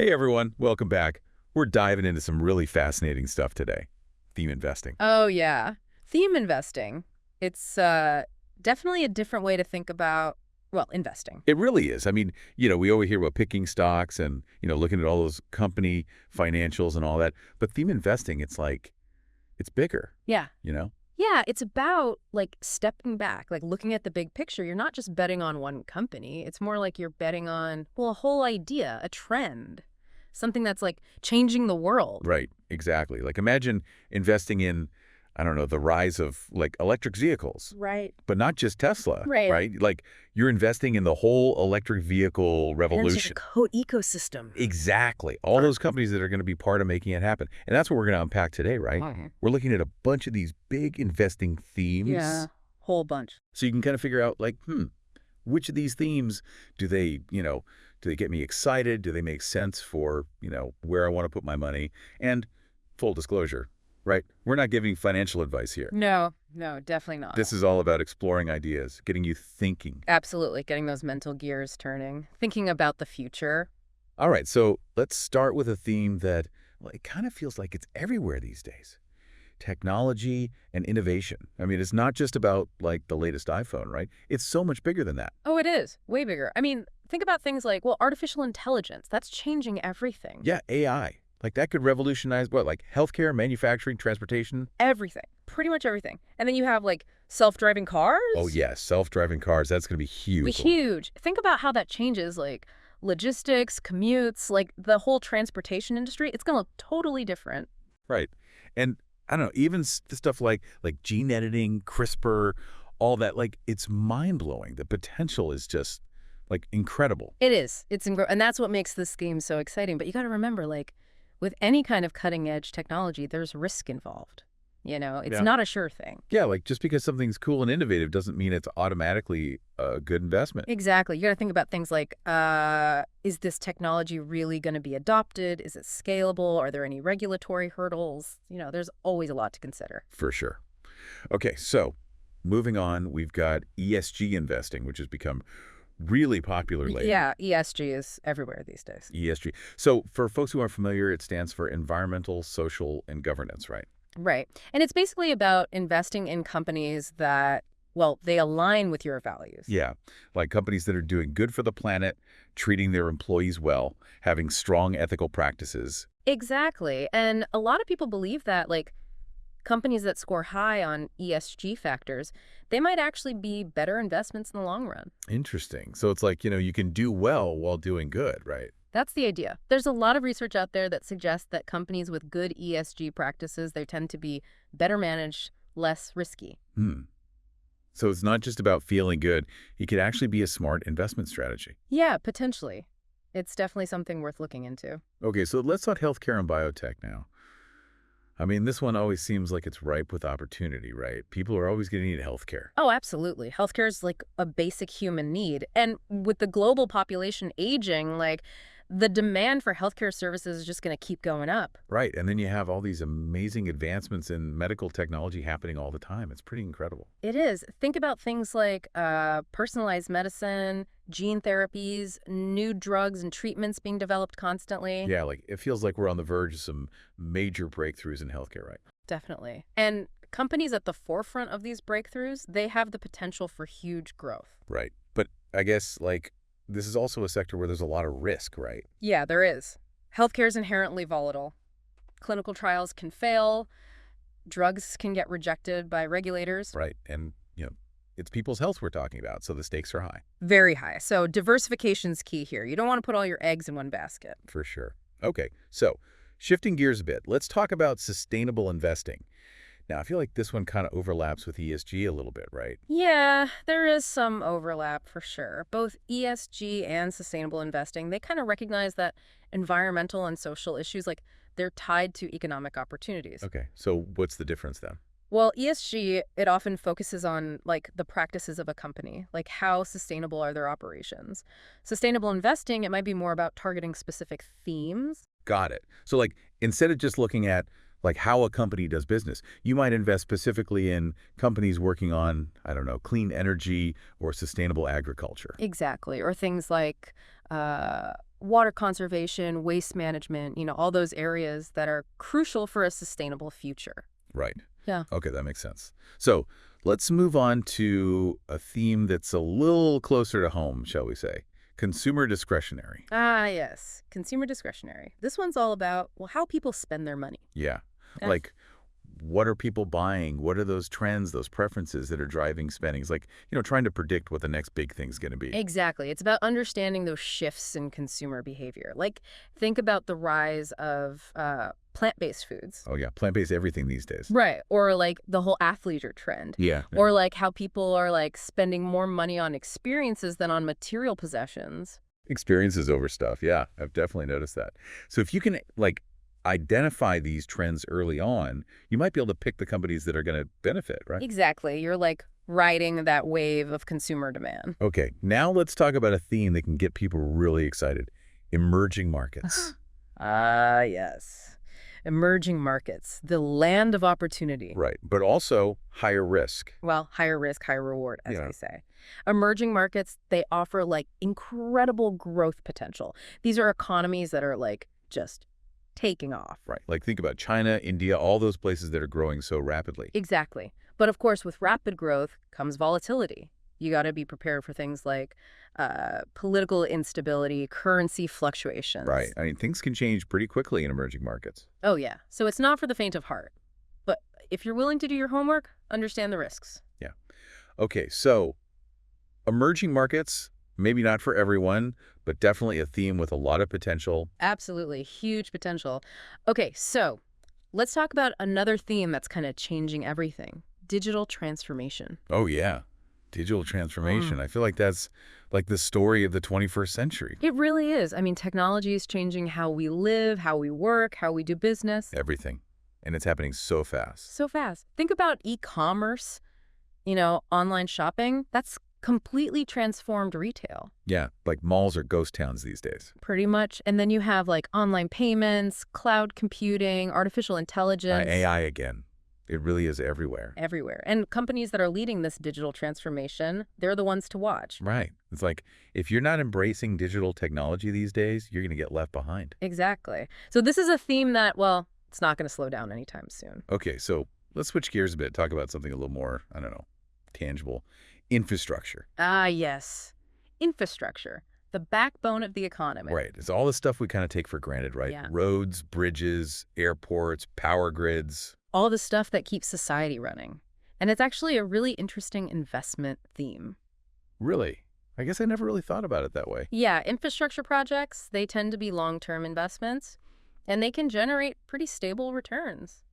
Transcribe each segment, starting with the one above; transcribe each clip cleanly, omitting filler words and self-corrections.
Hey everyone, welcome back. We're diving into some really fascinating stuff today. Theme investing. Oh, yeah. Theme investing. It's definitely a different way to think about, well, investing. It really is. I mean, we always hear about picking stocks and, looking at all those company financials and all that. But theme investing, it's like, it's bigger, Yeah. you know? Yeah, it's about like stepping back, like looking at the big picture. You're not just betting on one company. It's more like you're betting on, well, a whole idea, a trend, something that's like changing the world. Right, exactly. Like imagine investing in, I don't know, the rise of like electric vehicles, Right. but not just Tesla, Right. right? Like you're investing in the whole electric vehicle Energy revolution. ecosystem. Exactly. All those companies that are going to be part of making it happen. And that's what we're going to unpack today, right? Mhm. We're looking at a bunch of these big investing themes. Yeah, whole bunch. So you can kind of figure out like, which of these themes do they get me excited? Do they make sense for, where I want to put my money? And full disclosure, right? We're not giving financial advice here. No, no, definitely not. This is all about exploring ideas, getting you thinking. Absolutely, getting those mental gears turning, thinking about the future. All right, so let's start with a theme that, well, it kind of feels like it's everywhere these days. Technology and innovation. I mean, it's not just about, like, the latest iPhone, right? It's so much bigger than that. Oh, it is. Way bigger. I mean, think about things like, well, artificial intelligence. That's changing everything. Yeah, AI. Like, that could revolutionize, what, like healthcare, manufacturing, transportation? Everything. Pretty much everything. And then you have, like, self-driving cars. Oh, yes, self-driving cars. That's going to be huge. Huge. Think about how that changes, like, logistics, commutes, like, the whole transportation industry. It's going to look totally different. Right. And, I don't know, even the stuff like gene editing, CRISPR, all that, like, it's mind-blowing. The potential is just, like, incredible. It is. And that's what makes this game so exciting. But you got to remember, like, with any kind of cutting edge technology, there's risk involved. It's Yeah. not a sure thing. Yeah, like just because something's cool and innovative doesn't mean it's automatically a good investment. Exactly. You got to think about things like, is this technology really going to be adopted? Is it scalable? Are there any regulatory hurdles? There's always a lot to consider. For sure. Okay, so moving on, we've got ESG investing, which has become really popular lately. Yeah, ESG is everywhere these days. ESG. So for folks who aren't familiar, it stands for environmental, social, and governance, right? Right. And it's basically about investing in companies that, well, they align with your values. Yeah, like companies that are doing good for the planet, treating their employees well, having strong ethical practices. Exactly. And a lot of people believe that, like, companies that score high on ESG factors, they might actually be better investments in the long run. Interesting. So it's like, you can do well while doing good, right? That's the idea. There's a lot of research out there that suggests that companies with good ESG practices, they tend to be better managed, less risky. So it's not just about feeling good. It could actually be a smart investment strategy. Yeah, potentially. It's definitely something worth looking into. Okay, so let's talk healthcare and biotech now. I mean, this one always seems like it's ripe with opportunity, right? People are always going to need healthcare. Oh, absolutely. Healthcare is like a basic human need. And with the global population aging, like the demand for healthcare services is just going to keep going up. Right, and then you have all these amazing advancements in medical technology happening all the time. It's pretty incredible. It is. Think about things like personalized medicine, gene therapies, new drugs and treatments being developed constantly. Yeah, like it feels like we're on the verge of some major breakthroughs in healthcare, right? Definitely. And companies at the forefront of these breakthroughs, they have the potential for huge growth. Right. But I guess like this is also a sector where there's a lot of risk, right? Yeah, there is. Healthcare is inherently volatile. Clinical trials can fail. Drugs can get rejected by regulators. Right. And, it's people's health we're talking about, so the stakes are high. Very high. So diversification's key here. You don't want to put all your eggs in one basket. For sure. Okay, so shifting gears a bit, let's talk about sustainable investing. Now, I feel like this one kind of overlaps with ESG a little bit, right? Yeah, there is some overlap for sure. Both ESG and sustainable investing, they kind of recognize that environmental and social issues, like they're tied to economic opportunities. Okay, so what's the difference then? Well, ESG, it often focuses on like the practices of a company, like how sustainable are their operations. Sustainable investing, it might be more about targeting specific themes. Got it. So like instead of just looking at like how a company does business, you might invest specifically in companies working on, I don't know, clean energy or sustainable agriculture. Exactly. Or things like water conservation, waste management, all those areas that are crucial for a sustainable future. Right. Yeah. Okay, that makes sense. So let's move on to a theme that's a little closer to home, shall we say. Consumer discretionary. Ah, yes. Consumer discretionary. This one's all about, well, how people spend their money. Yeah. Yeah. Like, what are people buying? What are those trends, those preferences that are driving spending? It's like, trying to predict what the next big thing's going to be. Exactly. It's about understanding those shifts in consumer behavior. Like, think about the rise of plant-based foods. Oh, yeah. Plant-based everything these days. Right. Or like the whole athleisure trend. Yeah. Or like how people are like spending more money on experiences than on material possessions. Experiences over stuff. Yeah, I've definitely noticed that. So if you can, like, identify these trends early on, you might be able to pick the companies that are going to benefit, right? Exactly. You're like riding that wave of consumer demand. Okay, now let's talk about a theme that can get people really excited. Emerging markets. Ah, yes. Emerging markets, the land of opportunity. Right, but also higher risk. Well, higher risk, higher reward, as Yeah. they say. Emerging markets, they offer like incredible growth potential. These are economies that are like just taking off. Right, like think about China, India, all those places that are growing so rapidly. Exactly. But of course, with rapid growth comes volatility. You got to be prepared for things like political instability, currency fluctuations. Right, I mean, things can change pretty quickly in emerging markets. Oh, yeah. So it's not for the faint of heart. But if you're willing to do your homework, understand the risks. Yeah. Okay, so emerging markets, maybe not for everyone, but definitely a theme with a lot of potential. Absolutely. Huge potential. Okay, so let's talk about another theme that's kind of changing everything. Digital transformation. Oh, yeah. Digital transformation. I feel like that's like the story of the 21st century. It really is. I mean, technology is changing how we live, how we work, how we do business. Everything. And it's happening so fast. So fast. Think about e-commerce, online shopping. That's completely transformed retail. Yeah, like malls are ghost towns these days. Pretty much. And then you have like online payments, cloud computing, artificial intelligence. AI again. It really is everywhere. Everywhere. And companies that are leading this digital transformation, they're the ones to watch. Right. It's like if you're not embracing digital technology these days, you're going to get left behind. Exactly. So this is a theme that, well, it's not going to slow down anytime soon. Okay, so let's switch gears a bit, talk about something a little more, I don't know, tangible. Infrastructure. Ah, yes. Infrastructure, the backbone of the economy. Right. It's all the stuff we kind of take for granted, right? Yeah. Roads, bridges, airports, power grids. All the stuff that keeps society running. And it's actually a really interesting investment theme. Really? I guess I never really thought about it that way. Yeah, infrastructure projects, they tend to be long-term investments, and they can generate pretty stable returns.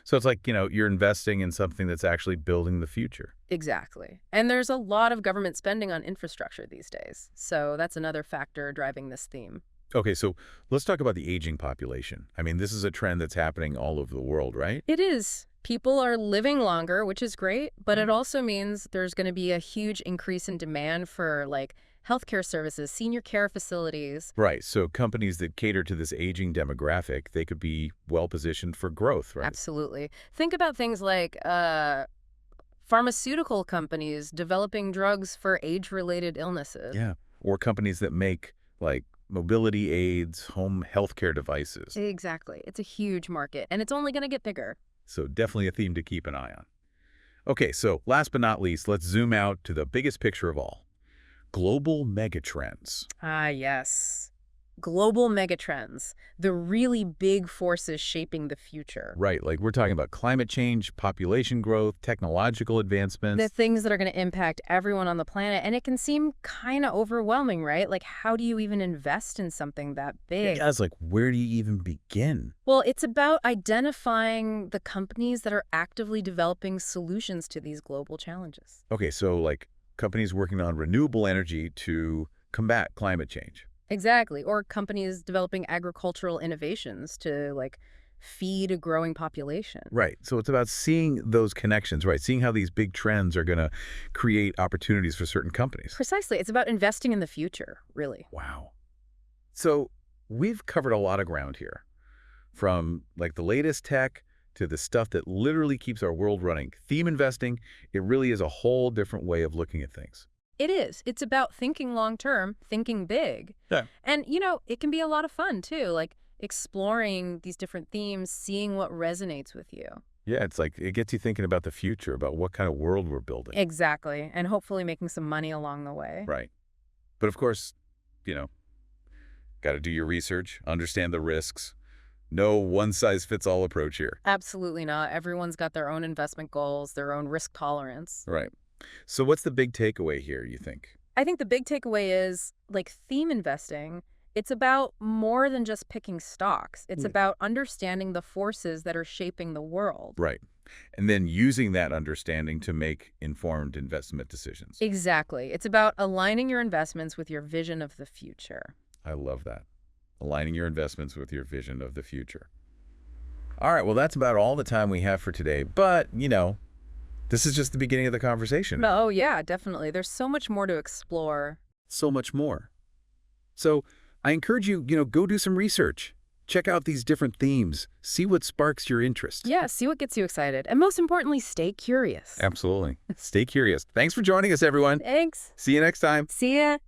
So it's like, you're investing in something that's actually building the future. Exactly. And there's a lot of government spending on infrastructure these days. So that's another factor driving this theme. Okay, so let's talk about the aging population. I mean, this is a trend that's happening all over the world, right? It is. People are living longer, which is great, but it also means there's going to be a huge increase in demand for like healthcare services, senior care facilities. Right, so companies that cater to this aging demographic, they could be well-positioned for growth, right? Absolutely. Think about things like pharmaceutical companies developing drugs for age-related illnesses. Yeah, or companies that make, like, mobility aids, home healthcare devices. Exactly. It's a huge market, and it's only going to get bigger. So definitely a theme to keep an eye on. Okay, so last but not least, let's zoom out to the biggest picture of all. Global megatrends. Ah, yes. Global megatrends, the really big forces shaping the future. Right, like we're talking about climate change, population growth, technological advancements. The things that are going to impact everyone on the planet. And it can seem kind of overwhelming, right? Like, how do you even invest in something that big? Yeah, it's like, where do you even begin? Well, it's about identifying the companies that are actively developing solutions to these global challenges. Okay, so like companies working on renewable energy to combat climate change. Exactly. Or companies developing agricultural innovations to, like, feed a growing population. Right. So it's about seeing those connections, right? Seeing how these big trends are going to create opportunities for certain companies. Precisely. It's about investing in the future, really. Wow. So we've covered a lot of ground here, from like the latest tech to the stuff that literally keeps our world running. Theme investing, it really is a whole different way of looking at things. It is. It's about thinking long term, thinking big. Yeah. And, it can be a lot of fun, too, like exploring these different themes, seeing what resonates with you. Yeah, it's like it gets you thinking about the future, about what kind of world we're building. Exactly. And hopefully making some money along the way. Right. But of course, you know, got to do your research, understand the risks. No one-size-fits-all approach here. Absolutely not. Everyone's got their own investment goals, their own risk tolerance. Right. So what's the big takeaway here, you think? I think the big takeaway is, like, theme investing, it's about more than just picking stocks. It's about understanding the forces that are shaping the world. Right. And then using that understanding to make informed investment decisions. Exactly. It's about aligning your investments with your vision of the future. I love that. Aligning your investments with your vision of the future. All right, well, that's about all the time we have for today. But, this is just the beginning of the conversation. Oh, yeah, definitely. There's so much more to explore. So much more. So I encourage you, go do some research. Check out these different themes. See what sparks your interest. Yeah, see what gets you excited. And most importantly, stay curious. Absolutely. Stay curious. Thanks for joining us, everyone. Thanks. See you next time. See ya.